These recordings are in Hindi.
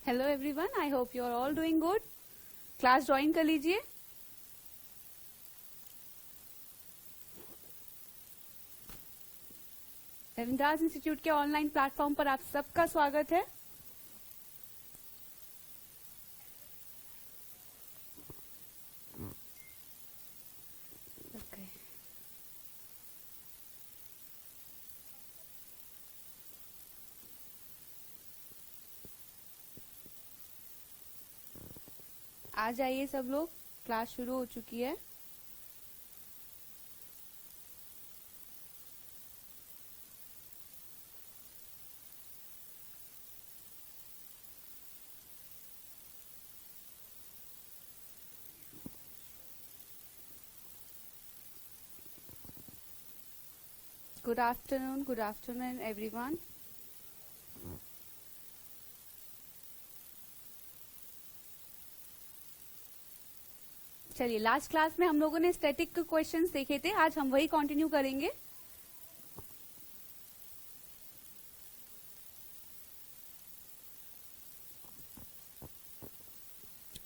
Hello everyone, I hope you are all doing good. Class join कर लीजिए। रविंद्रास इंस्टीट्यूट के ऑनलाइन प्लेटफॉर्म पर आप सबका स्वागत है। आ जाइए सब लोग, क्लास शुरू हो चुकी है। Good afternoon everyone. चलिए, लास्ट क्लास में हम लोगों ने स्टैटिक क्वेश्चंस देखे थे, आज हम वही कंटिन्यू करेंगे।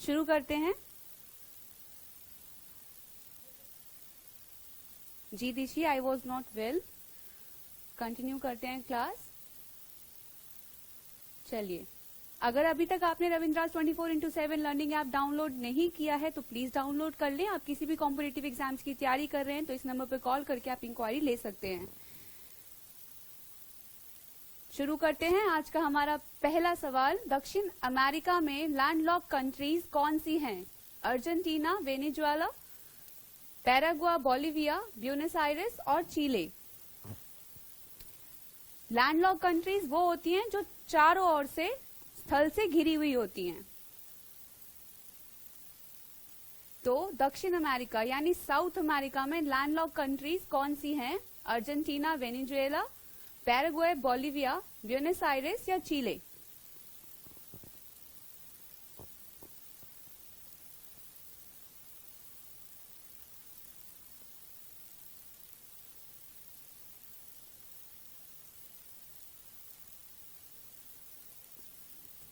शुरू करते हैं। जी दिशी, I was not well. Continue करते हैं क्लास। चलिए, अगर अभी तक आपने रविंद्रास 24/7 लर्निंग ऐप डाउनलोड नहीं किया है तो प्लीज डाउनलोड कर लें। आप किसी भी कॉम्पिटिटिव एग्जाम्स की तैयारी कर रहे हैं तो इस नंबर पर कॉल करके आप इंक्वायरी ले सकते हैं। शुरू करते हैं आज का हमारा पहला सवाल। दक्षिण अमेरिका में लैंडलॉक कंट्रीज कौन सी हैं? Argentina, Venezuela, Paraguay, Bolivia, Buenos Aires और चिले। लैंडलॉक कंट्रीज वो होती हैं जो चारों ओर से स्थल से घिरी हुई होती हैं। तो दक्षिण अमेरिका यानी साउथ अमेरिका में लैंडलॉक कंट्रीज कौन सी हैं? Argentina, Venezuela, Paraguay, Bolivia, Buenos Aires या चिले।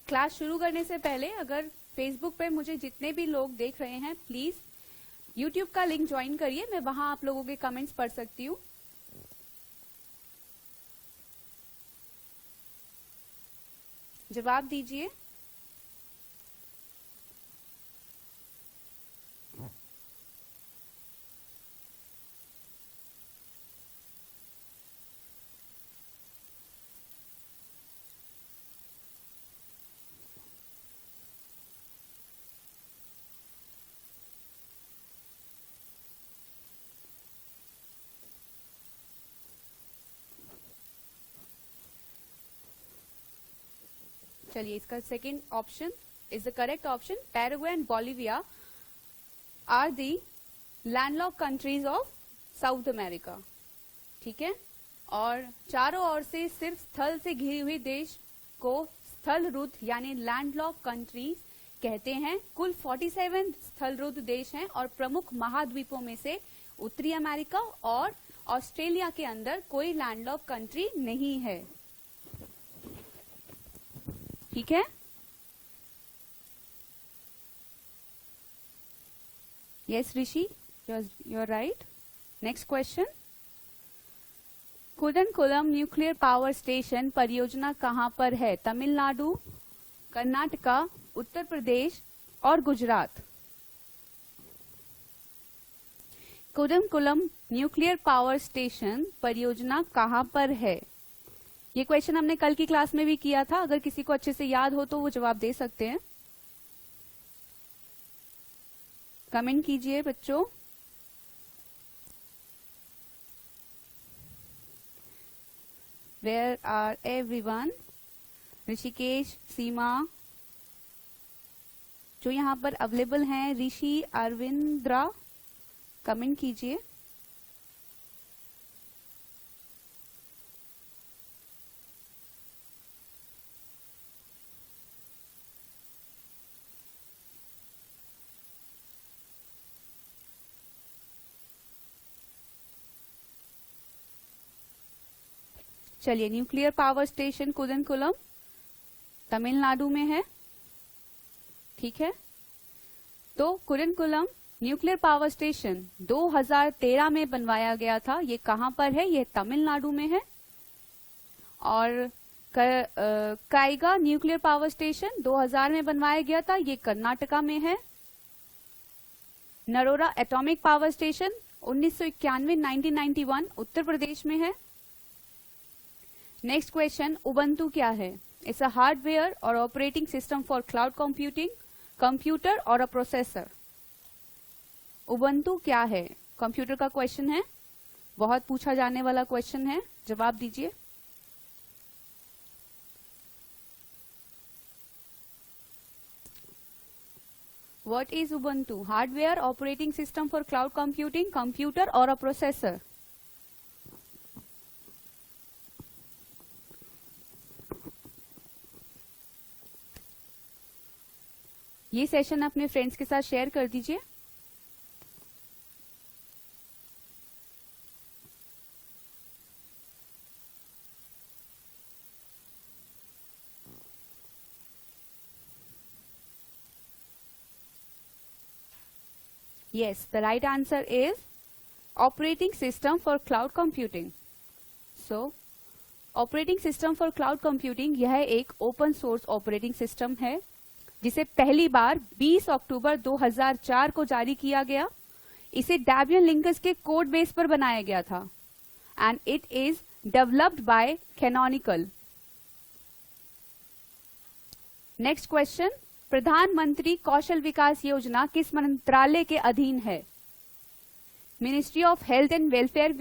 क्लास शुरू करने से पहले अगर फेसबुक पे मुझे जितने भी लोग देख रहे हैं प्लीज यूट्यूब का लिंक ज्वाइन करिए, मैं वहां आप लोगों के कमेंट्स पढ़ सकती हूँ। जवाब दीजिए। चलिए, इसका second option is the correct option. Paraguay and Bolivia are the landlocked countries of South America. ठीक है, और चारों ओर से सिर्फ स्थल से घिरी हुई देश को स्थल रुद्ध यानी लैंडलॉक कंट्रीज कहते हैं। कुल 47 स्थल रुद्ध देश हैं और प्रमुख महाद्वीपों में से उत्तरी अमेरिका और ऑस्ट्रेलिया के अंदर कोई लैंडलॉक कंट्री नहीं है। ठीक है, yes Rishi, you are right. Next question. Kudankulam nuclear power station परियोजना कहां पर है? तमिलनाडु, कर्नाटका, उत्तर प्रदेश और Gujarat. Kudankulam nuclear power station परियोजना कहां पर है? ये क्वेश्चन हमने कल की क्लास में भी किया था, अगर किसी को अच्छे से याद हो तो वो जवाब दे सकते हैं। कमेंट कीजिए बच्चों। Where are everyone? Rishikesh, Seema, जो यहाँ पर अवेलेबल हैं, ऋषि, अरविंद्रा, कमेंट कीजिए। चलिए, न्यूक्लियर पावर स्टेशन कुदनकुलम तमिलनाडु में है। ठीक है, तो कुरिनकुलम न्यूक्लियर पावर स्टेशन 2013 में बनवाया गया था। ये कहां पर है? ये तमिलनाडु में है। और काइगा न्यूक्लियर पावर स्टेशन 2000 में बनवाया गया था, ये कर्नाटका में है। Narora atomic power station 1991 Uttar Pradesh में है। नेक्स्ट क्वेश्चन, उबंटू क्या है? इट्स अ हार्डवेयर और operating system for cloud computing, computer और अ प्रोसेसर। उबंटू क्या है? कंप्यूटर का क्वेश्चन है, बहुत पूछा जाने वाला क्वेश्चन है, जवाब दीजिए। What is Ubuntu? Hardware, operating system for cloud computing, computer or a processor? ये सेशन अपने फ्रेंड्स के साथ शेयर कर दीजिए। Yes, the right answer is operating system for cloud computing. So, operating system for cloud computing यह एक open source operating system है जिसे पहली बार 20 अक्टूबर 2004 को जारी किया गया। इसे डेबियन लिनक्स के कोड बेस पर बनाया गया था and it is developed by canonical. Next question, प्रधानमंत्री कौशल विकास योजना किस मंत्रालय के अधीन है? Ministry of health and welfare,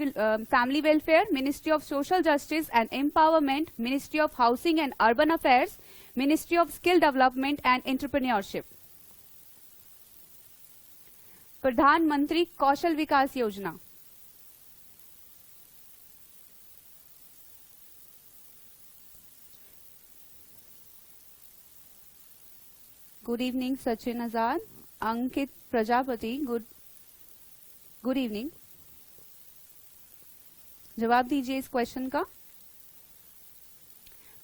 family welfare, ministry of social justice and empowerment, ministry of housing and urban affairs, ministry of skill development and entrepreneurship. प्रधानमंत्री कौशल विकास योजना। गुड इवनिंग सचिन आजाद, अंकित प्रजापति, गुड इवनिंग। जवाब दीजिए इस क्वेश्चन का।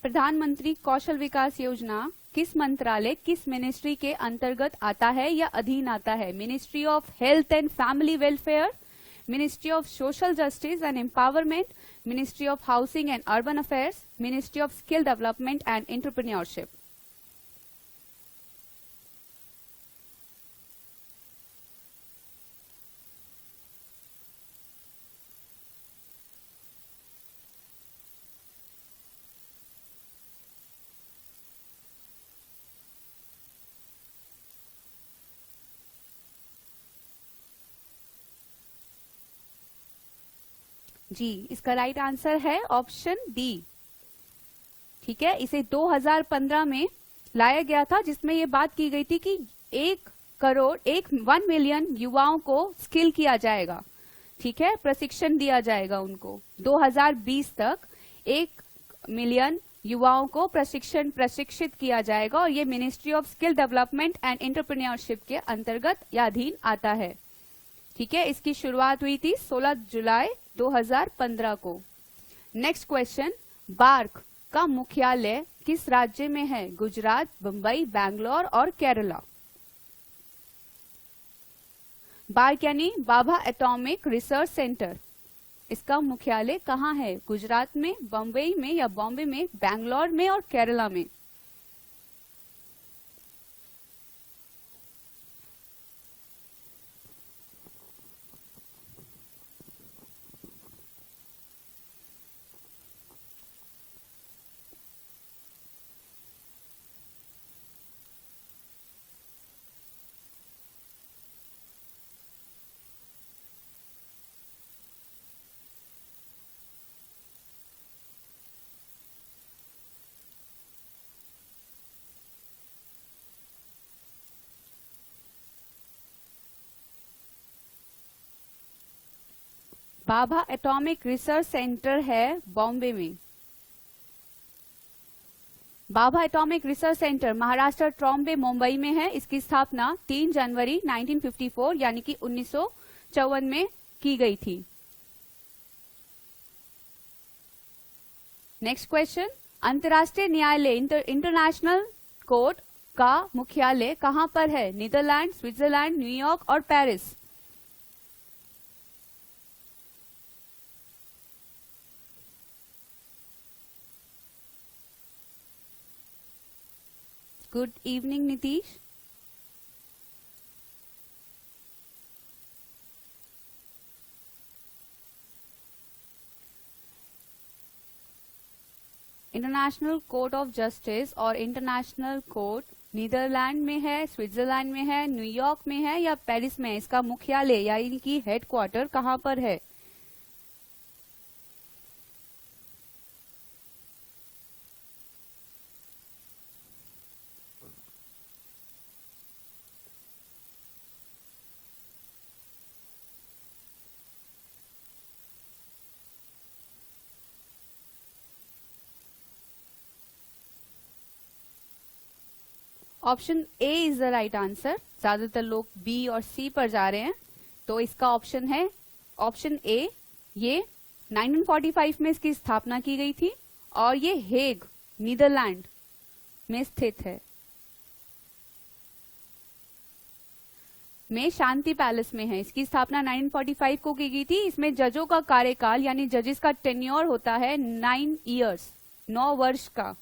प्रधानमंत्री कौशल विकास योजना किस मंत्रालय, किस मिनिस्ट्री के अंतर्गत आता है या अधीन आता है? Ministry of health and family welfare, ministry of social justice and empowerment, ministry of housing and urban affairs, ministry of skill development and entrepreneurship. जी, इसका राइट आंसर है ऑप्शन डी। ठीक है, इसे 2015 में लाया गया था जिसमें ये बात की गई थी कि 1 मिलियन युवाओं को स्किल किया जाएगा। ठीक है, प्रशिक्षण दिया जाएगा उनको। 2020 तक 1 मिलियन युवाओं को प्रशिक्षित किया जाएगा और ये ministry of skill development and entrepreneurship के अंतर्गत या अधीन आता है। ठीक है, इसकी शुरुआत हुई थी 16 जुलाई 2015 को। नेक्स्ट क्वेश्चन, बार्क का मुख्यालय किस राज्य में है? गुजरात, बंबई, बैंगलोर और केरला। बार्क यानी बाभा एटॉमिक रिसर्च सेंटर, इसका मुख्यालय कहाँ है? गुजरात में, बंबई में या बॉम्बे में, बैंगलोर में और केरला में। बाभा एटॉमिक रिसर्च सेंटर है बॉम्बे में। Bhabha atomic research centre Maharashtra Trombay Mumbai में है। इसकी स्थापना 3 जनवरी 1954 यानी कि 1954 में की गई थी। नेक्स्ट क्वेश्चन, अंतर्राष्ट्रीय न्यायालय इंटरनेशनल कोर्ट का मुख्यालय कहां पर है? नीदरलैंड, स्विट्जरलैंड, न्यूयॉर्क और Paris. Good evening Nitish. International court of justice और इंटरनेशनल कोर्ट नीदरलैंड में है, स्विट्जरलैंड में है, न्यूयॉर्क में है या पेरिस में है? इसका मुख्यालय यानी कि हेडक्वार्टर कहां पर है? Option A is the right answer. ज्यादातर लोग बी और सी पर जा रहे हैं, तो इसका ऑप्शन है ऑप्शन ए। ये 1945 में इसकी स्थापना की गई थी और ये हेग नीदरलैंड में स्थित है, में शांति पैलेस में है। इसकी स्थापना 1945 को की गई थी। इसमें जजों का कार्यकाल यानी जजेस का टेन्योर होता है 9 इयर्स, 9 वर्ष का।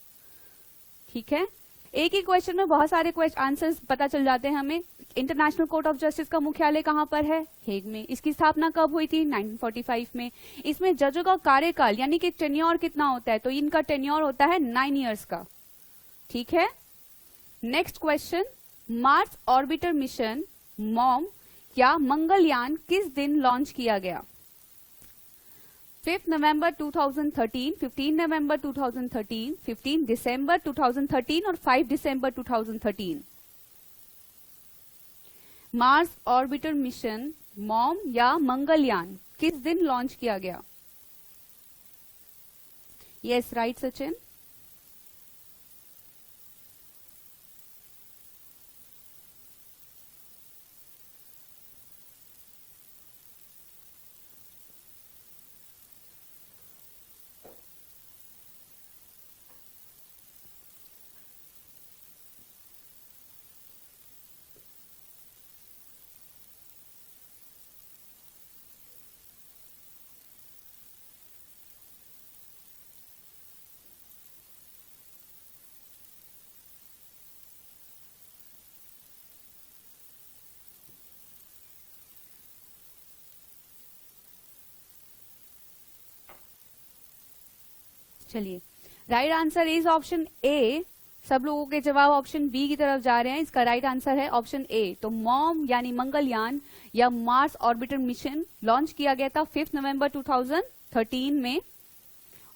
ठीक है, एक ही क्वेश्चन में बहुत सारे आंसर्स पता चल जाते हैं हमें। इंटरनेशनल कोर्ट ऑफ जस्टिस का मुख्यालय कहां पर है? हेग में। इसकी स्थापना कब हुई थी? 1945 में। इसमें जजों का कार्यकाल यानी कि टेन्योर कितना होता है? तो इनका टेन्योर होता है 9 इयर्स का। ठीक है, next question, Mars orbiter mission MOM या मंगलयान किस दिन लॉन्च किया गया? 5 नवंबर 2013, 15 नवंबर 2013, 15 दिसंबर 2013 और 5 दिसंबर 2013। मार्स ऑर्बिटर मिशन मॉम या मंगलयान किस दिन लॉन्च किया गया? Yes, right Sachin. चलिए, right answer is option A. सब लोगों के जवाब ऑप्शन बी की तरफ जा रहे हैं। इसका राइट आंसर है ऑप्शन ए। तो मॉम यानी मंगलयान या मार्स ऑर्बिटर मिशन लॉन्च किया गया था 5 नवंबर 2013 में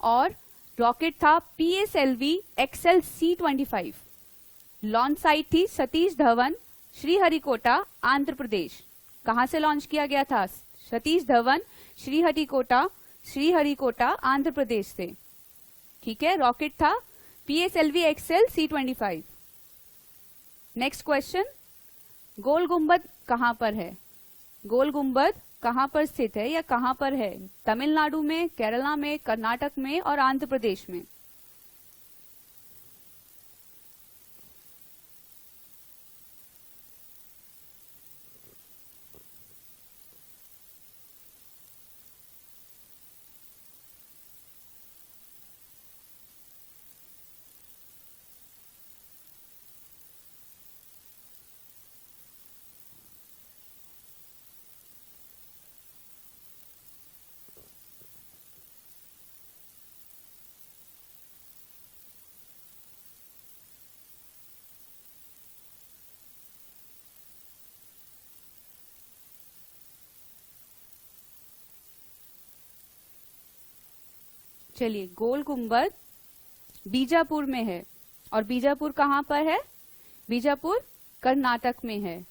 और रॉकेट था PSLV XL C-25। Launch site थी सतीश धवन, श्रीहरिकोटा, आंध्र प्रदेश। कहां से लॉन्च किया गया था? सतीश धवन, श्रीहरिकोटा, आंध्र प्रदेश से। ठीक है, रॉकेट था PSLV XL C-25। Next question, Gol Gumbaz कहां पर है? गोल गुंबद कहां पर स्थित है या कहां पर है? तमिलनाडु में, केरला में, कर्नाटक में और आंध्र प्रदेश में। चलिए, गोल गुंबद बीजापुर में है और बीजापुर कहां पर है? बीजापुर कर्नाटक में है।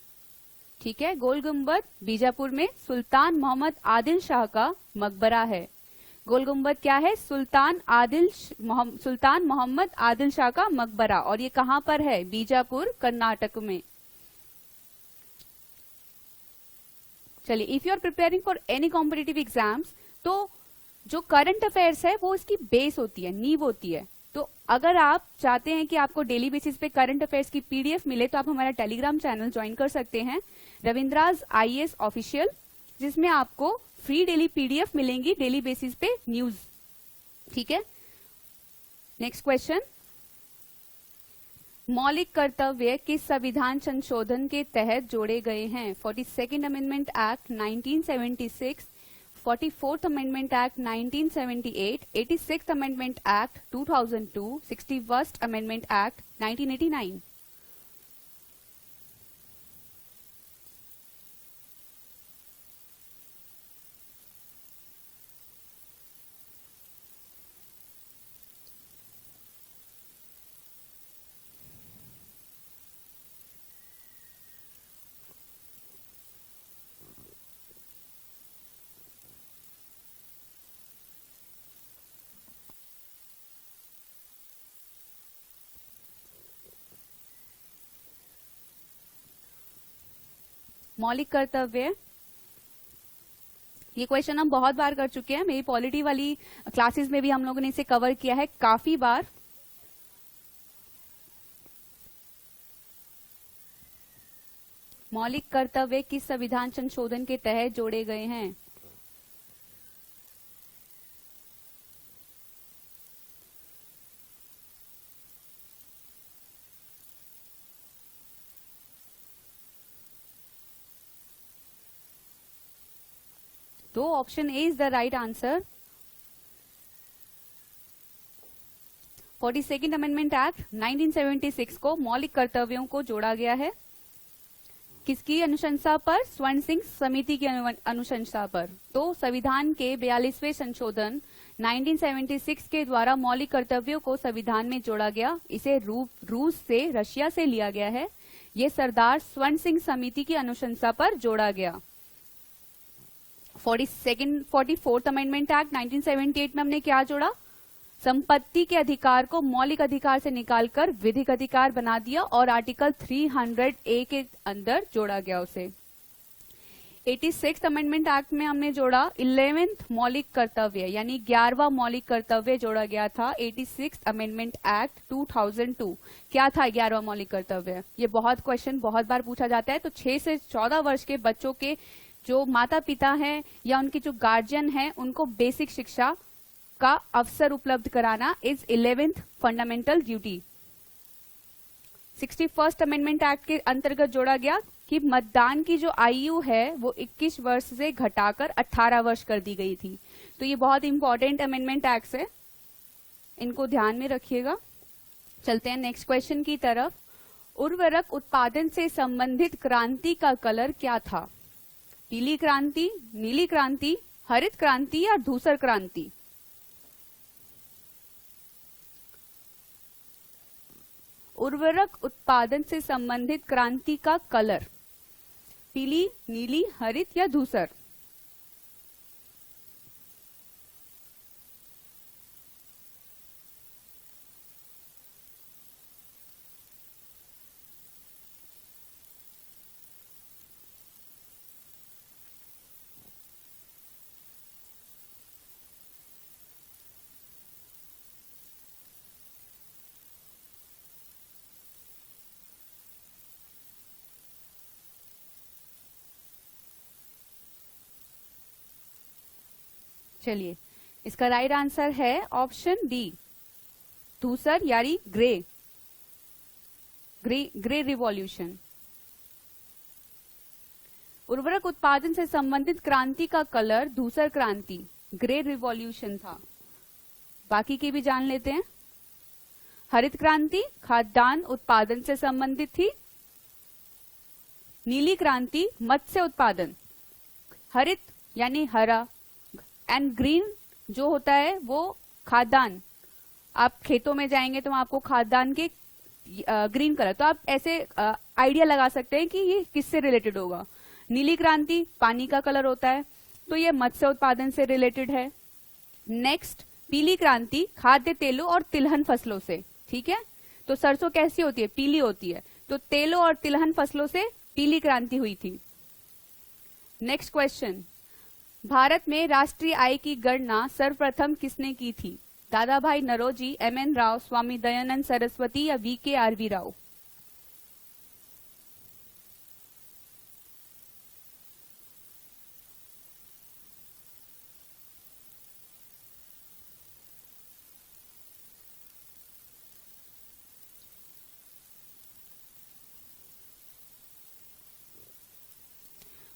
ठीक है, गोल गुंबद बीजापुर में सुल्तान मोहम्मद आदिल शाह का मकबरा है। गोल गुंबद क्या है? सुल्तान मोहम्मद आदिल शाह का मकबरा, और ये कहां पर है? बीजापुर कर्नाटक में। चलिए, if you are preparing for any competitive exams तो जो करंट अफेयर्स है वो इसकी बेस होती है, नींव होती है। तो अगर आप चाहते हैं कि आपको डेली बेसिस पे करंट अफेयर्स की पीडीएफ मिले तो आप हमारा टेलीग्राम चैनल ज्वाइन कर सकते हैं, रविंद्राज आईएएस ऑफिशियल, जिसमें आपको फ्री डेली पीडीएफ मिलेंगी डेली बेसिस पे न्यूज। ठीक है, नेक्स्ट क्वेश्चन, मौलिक कर्तव्य किस संविधान संशोधन के तहत जोड़े गए हैं? 42nd amendment act 1976, 44th amendment act 1978, 86th amendment act 2002, 61st amendment act 1989। मौलिक कर्तव्य, ये क्वेश्चन हम बहुत बार कर चुके हैं, मेरी पॉलिटी वाली क्लासेस में भी हम लोगों ने इसे कवर किया है काफी बार। मौलिक कर्तव्य किस संविधान संशोधन के तहत जोड़े गए हैं? तो option A is the right answer. 42nd amendment act 1976 को मौलिक कर्तव्यों को जोड़ा गया है। किसकी अनुशंसा पर? स्वर्ण सिंह समिति की अनुशंसा पर। तो संविधान के 42वें संशोधन 1976 के द्वारा मौलिक कर्तव्यों को संविधान में जोड़ा गया। इसे रूस से, रशिया से लिया गया है। ये सरदार स्वर्ण सिंह समिति की अनुशंसा पर जोड़ा गया। 44th अमेंडमेंट एक्ट 1978 में हमने क्या जोड़ा? संपत्ति के अधिकार को मौलिक अधिकार से निकालकर विधिक अधिकार बना दिया और आर्टिकल 300A के अंदर जोड़ा गया उसे। 86th अमेंडमेंट एक्ट में हमने जोड़ा 11th मौलिक कर्तव्य, यानी 11वां मौलिक कर्तव्य जोड़ा गया था। 86th amendment act 2002। क्या था 11वां मौलिक कर्तव्य? ये बहुत क्वेश्चन बहुत बार पूछा जाता है। तो 6 से 14 वर्ष के बच्चों के जो माता पिता हैं या उनके जो गार्जियन हैं, उनको बेसिक शिक्षा का अवसर उपलब्ध कराना is 11th fundamental duty. 61st amendment act के अंतर्गत जोड़ा गया कि मतदान की जो आयु है वो 21 वर्ष से घटाकर 18 वर्ष कर दी गई थी। तो ये बहुत इंपॉर्टेंट अमेंडमेंट एक्ट है, इनको ध्यान में रखिएगा। चलते हैं नेक्स्ट क्वेश्चन की तरफ। उर्वरक उत्पादन से संबंधित क्रांति का कलर क्या था? पीली क्रांति, नीली क्रांति, हरित क्रांति या धूसर क्रांति? उर्वरक उत्पादन से संबंधित क्रांति का कलर पीली, नीली, हरित या धूसर? चलिए, इसका राइट आंसर है ऑप्शन डी, धूसर यानी ग्रे, ग्रे रिवॉल्यूशन। उर्वरक उत्पादन से संबंधित क्रांति का कलर धूसर क्रांति, ग्रे रिवॉल्यूशन था। बाकी की भी जान लेते हैं। हरित क्रांति खाद्यान्न उत्पादन से संबंधित थी। नीली क्रांति मत्स्य उत्पादन, हरित यानी हरा, एंड ग्रीन जो होता है वो खाद्यान्न। आप खेतों में जाएंगे तो आपको खाद्यान्न के ग्रीन कलर, तो आप ऐसे आइडिया लगा सकते हैं कि ये किससे रिलेटेड होगा। नीली क्रांति पानी का कलर होता है, तो ये मत्स्य उत्पादन से रिलेटेड है। नेक्स्ट पीली क्रांति खाद्य तेलों और तिलहन फसलों से। ठीक है, तो सरसों कैसी होती है? पीली होती है, तो तेलों और तिलहन फसलों से पीली क्रांति हुई थी। नेक्स्ट क्वेश्चन, भारत में राष्ट्रीय आय की गणना सर्वप्रथम किसने की थी? दादा भाई नरोजी, एम.एन. राव, स्वामी दयानंद सरस्वती या वी.के.आर.वी. राव?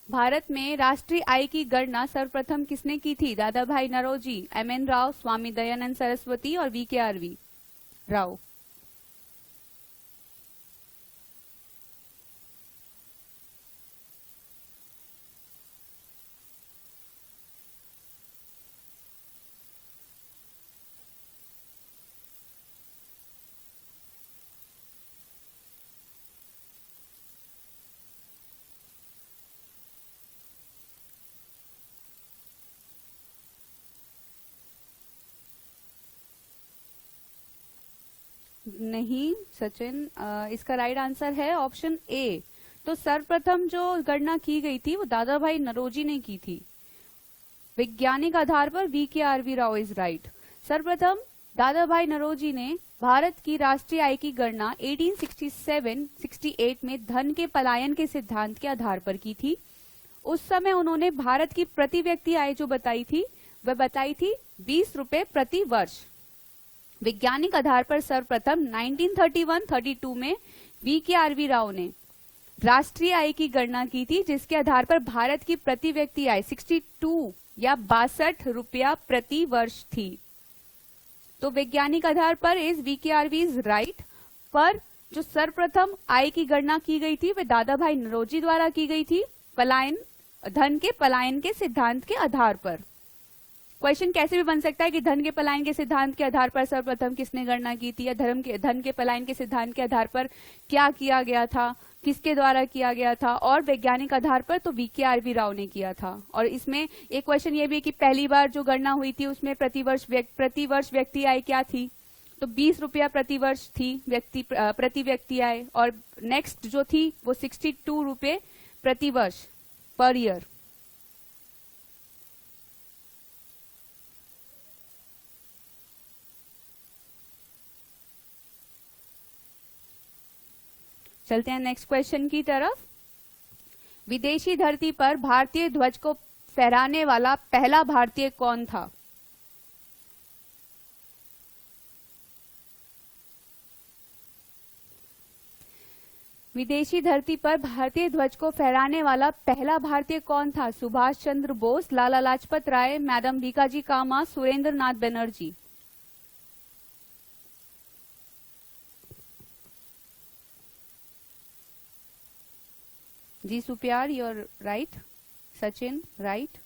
भारत में राष्ट्रीय आय की गणना सर्वप्रथम किसने की थी? दादा भाई नरोजी, एम.एन. राव, स्वामी दयानंद सरस्वती और वी.के.आर.वी. राव? नहीं सचिन, इसका राइट आंसर है ऑप्शन ए। तो सर्वप्रथम जो गणना की गई थी वो दादा भाई नरोजी ने की थी। वैज्ञानिक आधार पर वी.के.आर.वी. Rao is right. सर्वप्रथम दादा भाई नरोजी ने भारत की राष्ट्रीय आय की गणना 1867-68 में धन के पलायन के सिद्धांत के आधार पर की थी। उस समय उन्होंने भारत की प्रति व्यक्ति आय जो बताई थी वह बताई थी 20 रुपए प्रति वर्ष। वैज्ञानिक आधार पर सर्वप्रथम 1931-32 में वी.के.आर.वी. राव ने राष्ट्रीय आय की गणना की थी, जिसके आधार पर भारत की प्रति व्यक्ति आय 62 या 62 रुपया प्रति वर्ष थी। तो वैज्ञानिक आधार पर इज वी.के.आर.वी. Is right. पर जो सर्वप्रथम आय की गणना की गई थी वह दादा भाई नरोजी द्वारा की गई थी, धन के पलायन के सिद्धांत के आधार पर। क्वेश्चन कैसे भी बन सकता है कि धन के पलायन के सिद्धांत के आधार पर सर्वप्रथम किसने गणना की थी, या धन के पलायन के सिद्धांत के आधार पर क्या किया गया था, किसके द्वारा किया गया था, और वैज्ञानिक आधार पर तो वी.के.आर.वी. राव ने किया था। और इसमें एक क्वेश्चन ये भी कि पहली बार जो गणना हुई थी उसमें प्रति वर्ष व्यक्ति आय क्या थी, तो 20 रुपया प्रति वर्ष थी प्रति व्यक्ति आय, और नेक्स्ट जो थी वो 62 रुपये प्रति वर्ष पर ईयर। चलते हैं नेक्स्ट क्वेश्चन की तरफ। विदेशी धरती पर भारतीय ध्वज को फहराने वाला पहला भारतीय कौन था? विदेशी धरती पर भारतीय ध्वज को फहराने वाला पहला भारतीय कौन था? सुभाष चंद्र बोस, लाला लाजपत राय, मैडम भीकाजी कामा, सुरेंद्र नाथ बनर्जी? जी सुप्यार, you're right. Sachin, right.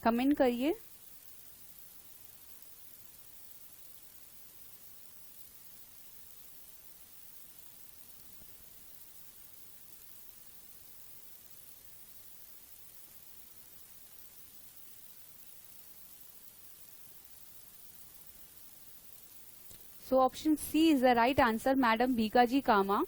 Comment करिए। So option C is the right answer, Madam Bhikaji Kama.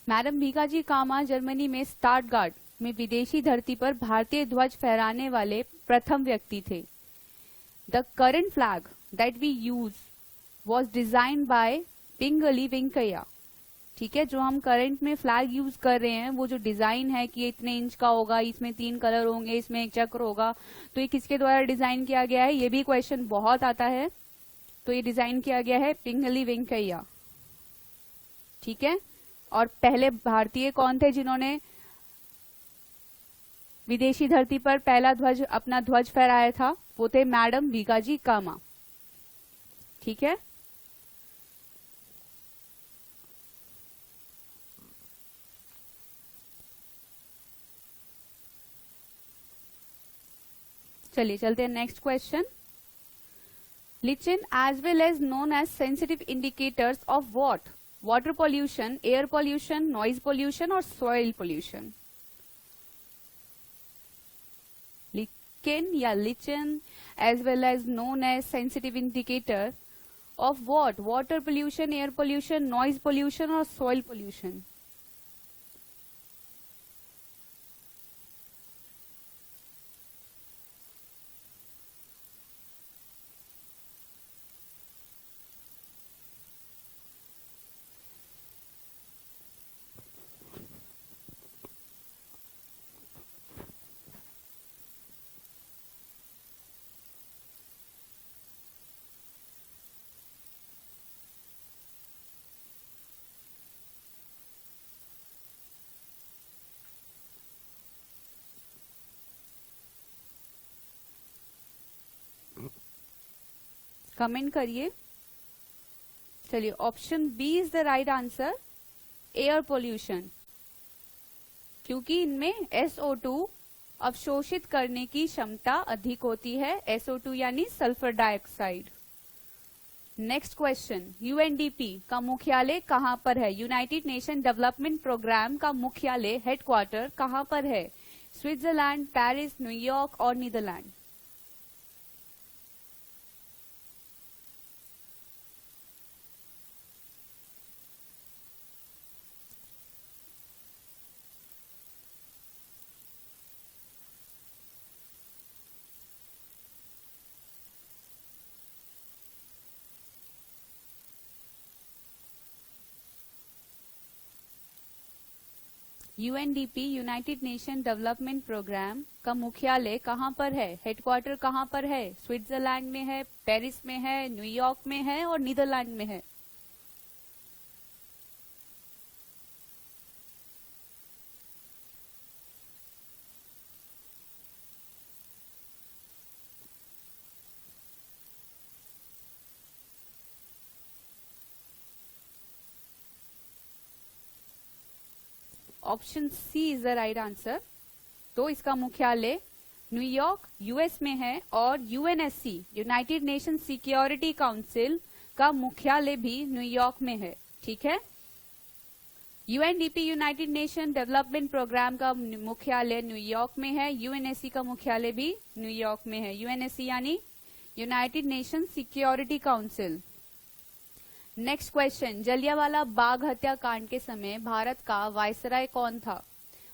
Madam Bhikaji Cama Germany में स्टटगार्ट में विदेशी धरती पर भारतीय ध्वज फहराने वाले प्रथम व्यक्ति थे। The current flag that we use was design by Pingali Venkayya. ठीक है, जो हम करंट में फ्लैग यूज कर रहे हैं वो जो डिजाइन है कि ये इतने इंच का होगा, इसमें 3 कलर होंगे, इसमें एक चक्र होगा, तो ये किसके द्वारा डिजाइन किया गया है? ये भी क्वेश्चन बहुत आता है। तो ये डिजाइन किया गया है पिंगली वेंकैया। ठीक है, और पहले भारतीय कौन थे जिन्होंने विदेशी धरती पर पहला अपना ध्वज फहराया था? वो थे मैडम भीकाजी कामा। ठीक है, चलिए चलते हैं next question. Lichen as well as known as sensitive indicators of what? Water pollution, air pollution, noise pollution or soil pollution. Lichen या lichen as well as known as sensitive indicator of what? Water pollution, air pollution, noise pollution or soil pollution. Comment करिए. चलिए option b is the right answer, air pollution, क्योंकि इनमें SO2 अवशोषित करने की क्षमता अधिक होती है. SO2 यानी sulphur dioxide. Next question, UNDP का मुख्यालय कहां पर है? यूनाइटेड नेशन डेवलपमेंट प्रोग्राम का मुख्यालय हेडक्वार्टर कहां पर है? स्विट्जरलैंड, पेरिस, न्यूयॉर्क और Netherland. UNDP United Nation Development programme का मुख्यालय कहां पर है? हेडक्वार्टर कहां पर है? स्विट्जरलैंड में है, पेरिस में है, न्यूयॉर्क में है और नीदरलैंड में है. Option c is the right answer. तो इसका मुख्यालय न्यूयॉर्क यूएस में है और UNSC United Nation Security Council का मुख्यालय भी न्यूयॉर्क में है. ठीक है. UNDP United Nation Development programme का मुख्यालय न्यूयॉर्क में है. UNSC का मुख्यालय भी न्यूयॉर्क में है. UNSC यानी United Nation Security Council. Next question, Jallianwala Bagh हत्याकांड के समय भारत का वायसराय कौन था?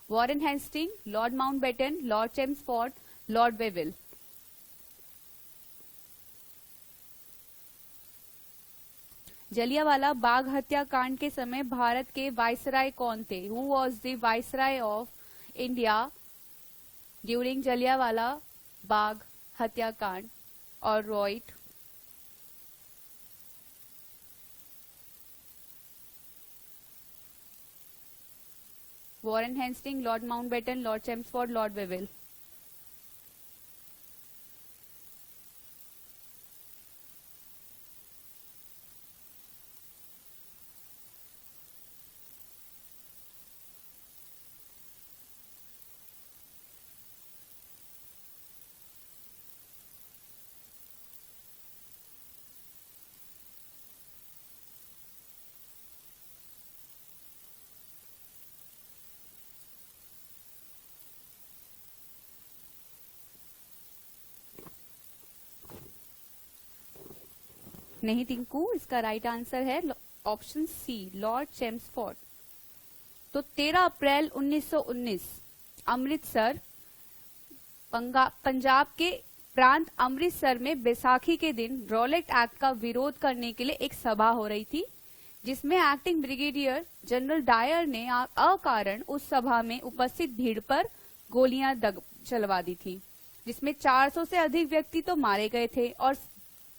Warren Hasting, Lord Mountbatten, Lord Chelmsford, Lord Wavell. Jallianwala Bagh हत्याकांड के समय भारत के वायसराय कौन थे? Who was the viceroy of India during Jallianwala Bagh हत्याकांड? और right, Warren Hasting, Lord Mountbatten, Lord Chelmsford, Lord Wavell. नहीं टिंकू, इसका राइट आंसर है ऑप्शन सी, लॉर्ड चेम्सफोर्ड. तो 13 अप्रैल 1919 अमृतसर, पंजाब के प्रांत अमृतसर में बैसाखी के दिन रॉलेट एक्ट का विरोध करने के लिए एक सभा हो रही थी, जिसमें एक्टिंग ब्रिगेडियर जनरल डायर ने अकारण उस सभा में उपस्थित भीड़ पर गोलियां चलवा दी थी, जिसमें 400 से अधिक व्यक्ति तो मारे गए थे और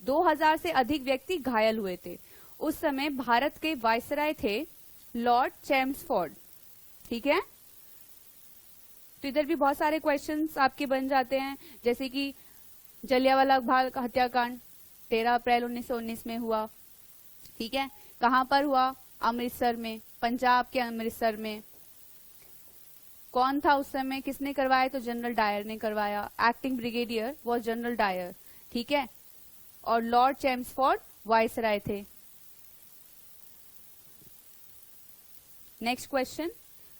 2000 से अधिक व्यक्ति घायल हुए थे. उस समय भारत के वायसराय थे लॉर्ड चेम्सफोर्ड. ठीक है. तो इधर भी बहुत सारे क्वेश्चंस आपके बन जाते हैं, जैसे कि जलियांवाला बाग हत्याकांड 13 अप्रैल 1919 में हुआ. ठीक है. कहां पर हुआ? अमृतसर में, पंजाब के अमृतसर में. कौन था उस समय, किसने करवाया? तो जनरल डायर ने करवाया. Acting brigadier was General Dyer. ठीक है. और लॉर्ड चेम्सफोर्ड वाइसराय थे. नेक्स्ट क्वेश्चन,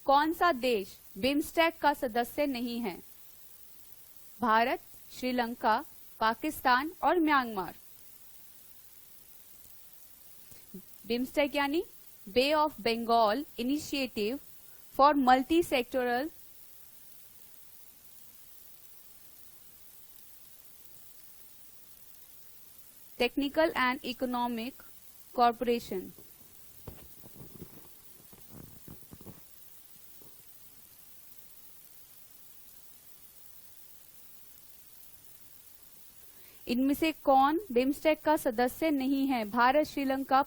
कौन सा देश बिम्स्टेक का सदस्य नहीं है? भारत, श्रीलंका, पाकिस्तान और म्यांमार. बिम्स्टेक यानी bay of Bengal initiative for multi sectoral technical and economic corporation. इनमें से कौन बिम्स्टेक का सदस्य नहीं है? भारत, श्रीलंका,